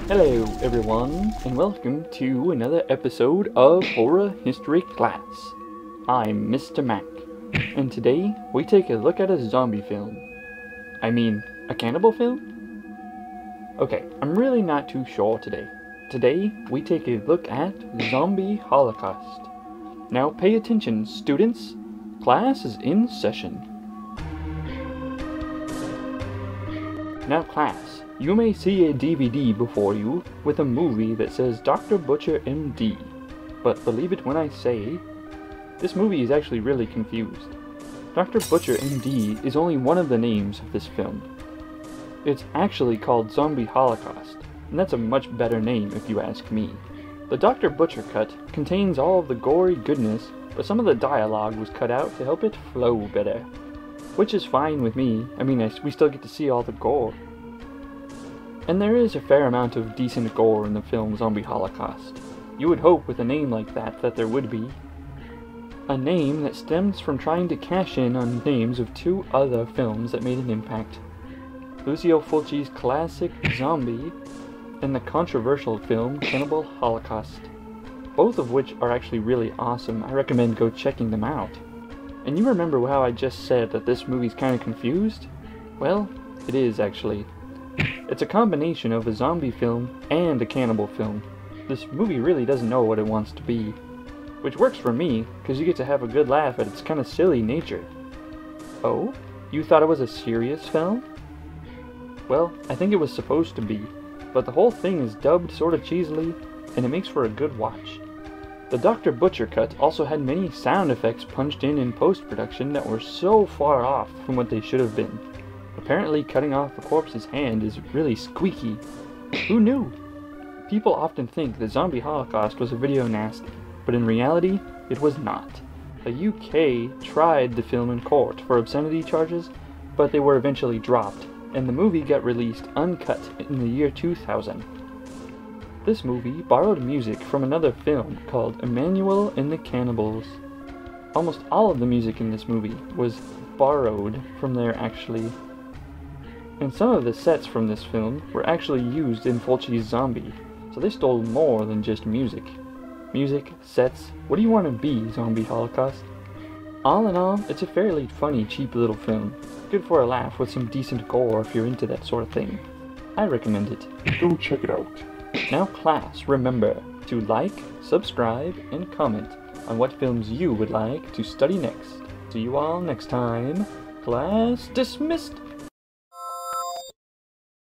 Hello everyone, and welcome to another episode of Horror History Class. I'm Mr. Mac, and today we take a look at a zombie film. I mean, a cannibal film? Okay, I'm really not too sure today. Today, we take a look at Zombie Holocaust. Now pay attention, students. Class is in session. Now class, you may see a DVD before you with a movie that says Dr. Butcher MD. But believe it when I say, this movie is actually really confused. Dr. Butcher MD is only one of the names of this film. It's actually called Zombie Holocaust, and that's a much better name if you ask me. The Dr. Butcher cut contains all of the gory goodness, but some of the dialogue was cut out to help it flow better. Which is fine with me. I mean, we still get to see all the gore. And there is a fair amount of decent gore in the film Zombie Holocaust. You would hope with a name like that there would be. A name that stems from trying to cash in on names of two other films that made an impact. Lucio Fulci's classic Zombie and the controversial film Cannibal Holocaust. Both of which are actually really awesome. I recommend go checking them out. And you remember how I just said that this movie's kind of confused? Well, it is actually. It's a combination of a zombie film and a cannibal film. This movie really doesn't know what it wants to be. Which works for me, because you get to have a good laugh at its kind of silly nature. Oh? You thought it was a serious film? Well, I think it was supposed to be, but the whole thing is dubbed sort of cheesily, and it makes for a good watch. The Dr. Butcher cut also had many sound effects punched in post-production that were so far off from what they should have been. Apparently cutting off a corpse's hand is really squeaky. Who knew? People often think that Zombie Holocaust was a video nasty, but in reality, it was not. The UK tried the film in court for obscenity charges, but they were eventually dropped, and the movie got released uncut in the year 2000. This movie borrowed music from another film called Emmanuel and the Cannibals. Almost all of the music in this movie was borrowed from there actually. And some of the sets from this film were actually used in Fulci's Zombie, so they stole more than just music. Music, sets, what do you want to be, Zombie Holocaust? All in all, it's a fairly funny, cheap little film. Good for a laugh with some decent gore if you're into that sort of thing. I recommend it. Go check it out. Now class, remember to like, subscribe, and comment on what films you would like to study next. See you all next time. Class dismissed!